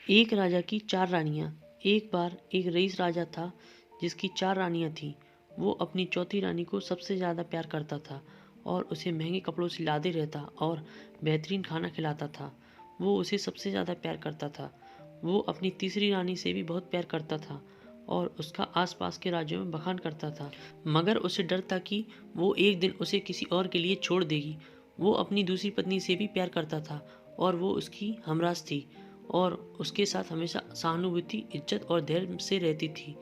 एक राजा की 4 रानियाँ। एक बार एक रईस राजा था जिसकी 4 रानियाँ थीं। वो अपनी चौथी रानी को सबसे ज़्यादा प्यार करता था और उसे महंगे कपड़ों से लादे रहता और बेहतरीन खाना खिलाता था। वो उसे सबसे ज़्यादा प्यार करता था। वो अपनी तीसरी रानी से भी बहुत प्यार करता था और उसका आसपास के राज्यों में बखान करता था, मगर उसे डर था कि वो एक दिन उसे किसी और के लिए छोड़ देगी। वो अपनी दूसरी पत्नी से भी प्यार करता था और वो उसकी हमराज थी और उसके साथ हमेशा सहानुभूति, इज्जत और धैर्य से रहती थी।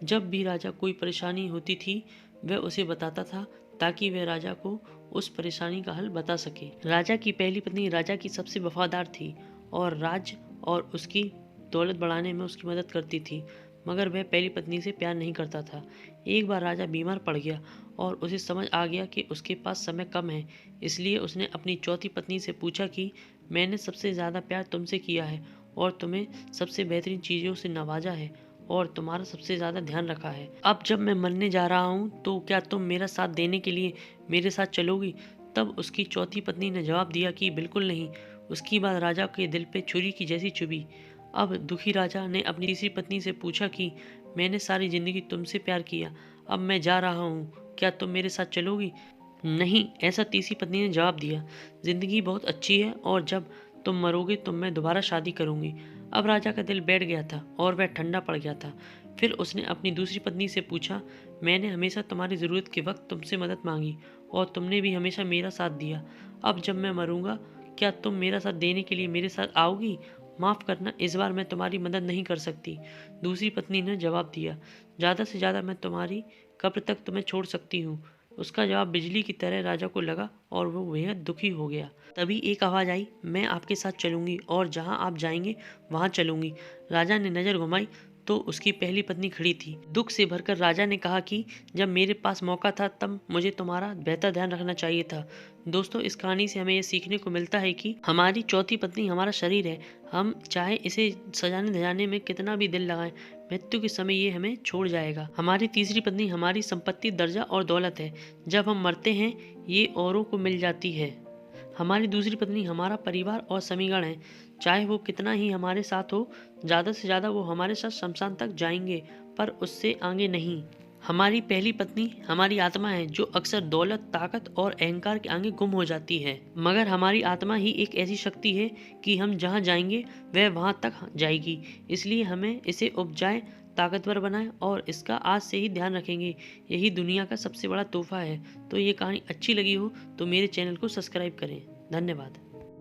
जब भी राजा कोई परेशानी होती थी, वह उसे बताता था ताकि वह राजा को उस परेशानी का हल बता सके। राजा की पहली पत्नी राजा की सबसे वफादार थी और राज्य और उसकी दौलत बढ़ाने में उसकी मदद करती थी, मगर वह पहली पत्नी से प्यार नहीं करता था। एक बार राजा बीमार पड़ गया और उसे समझ आ गया कि उसके पास समय कम है, इसलिए उसने अपनी चौथी पत्नी से पूछा कि मैंने सबसे ज़्यादा प्यार तुमसे किया है और तुम्हें सबसे बेहतरीन चीज़ों से नवाजा है और तुम्हारा सबसे ज़्यादा ध्यान रखा है। अब जब मैं मरने जा रहा हूँ तो क्या तुम मेरा साथ देने के लिए मेरे साथ चलोगी? तब उसकी चौथी पत्नी ने जवाब दिया कि बिल्कुल नहीं। उसकी बात राजा के दिल पे छुरी की जैसी चुभी। अब दुखी राजा ने अपनी तीसरी पत्नी से पूछा कि मैंने सारी जिंदगी तुमसे प्यार किया, अब मैं जा रहा हूँ, क्या तुम मेरे साथ चलोगी? नहीं, ऐसा तीसरी पत्नी ने जवाब दिया। जिंदगी बहुत अच्छी है और जब तुम मरोगे तो मैं दोबारा शादी करूंगी। अब राजा का दिल बैठ गया था और वह ठंडा पड़ गया था। फिर उसने अपनी दूसरी पत्नी से पूछा, मैंने हमेशा तुम्हारी ज़रूरत के वक्त तुमसे मदद मांगी और तुमने भी हमेशा मेरा साथ दिया। अब जब मैं मरूंगा, क्या तुम मेरा साथ देने के लिए मेरे साथ आओगी? माफ़ करना, इस बार मैं तुम्हारी मदद नहीं कर सकती। दूसरी पत्नी ने जवाब दिया, ज़्यादा से ज़्यादा मैं तुम्हारी कब्र तक तुम्हें छोड़ सकती हूँ। उसका जवाब बिजली की तरह राजा को लगा और वो बेहद दुखी हो गया। तभी एक आवाज़ आई, मैं आपके साथ चलूंगी और जहां आप जाएंगे वहां चलूंगी। राजा ने नज़र घुमाई तो उसकी पहली पत्नी खड़ी थी। दुख से भरकर राजा ने कहा कि जब मेरे पास मौका था तब मुझे तुम्हारा बेहतर ध्यान रखना चाहिए था। दोस्तों, इस कहानी से हमें ये सीखने को मिलता है कि हमारी चौथी पत्नी हमारा शरीर है। हम चाहे इसे सजाने धजाने में कितना भी दिल लगाएं, मृत्यु के समय ये हमें छोड़ जाएगा। हमारी तीसरी पत्नी हमारी संपत्ति, दर्जा और दौलत है। जब हम मरते हैं ये औरों को मिल जाती है। हमारी दूसरी पत्नी हमारा परिवार और समीगण है। चाहे वो कितना ही हमारे साथ हो, ज़्यादा से ज़्यादा वो हमारे साथ शमशान तक जाएंगे, पर उससे आगे नहीं। हमारी पहली पत्नी हमारी आत्मा है जो अक्सर दौलत, ताकत और अहंकार के आगे गुम हो जाती है, मगर हमारी आत्मा ही एक ऐसी शक्ति है कि हम जहाँ जाएंगे वह वहाँ तक जाएगी। इसलिए हमें इसे उपजाएं, ताकतवर बनाएं और इसका आज से ही ध्यान रखेंगे। यही दुनिया का सबसे बड़ा तोहफा है। तो ये कहानी अच्छी लगी हो तो मेरे चैनल को सब्सक्राइब करें। धन्यवाद।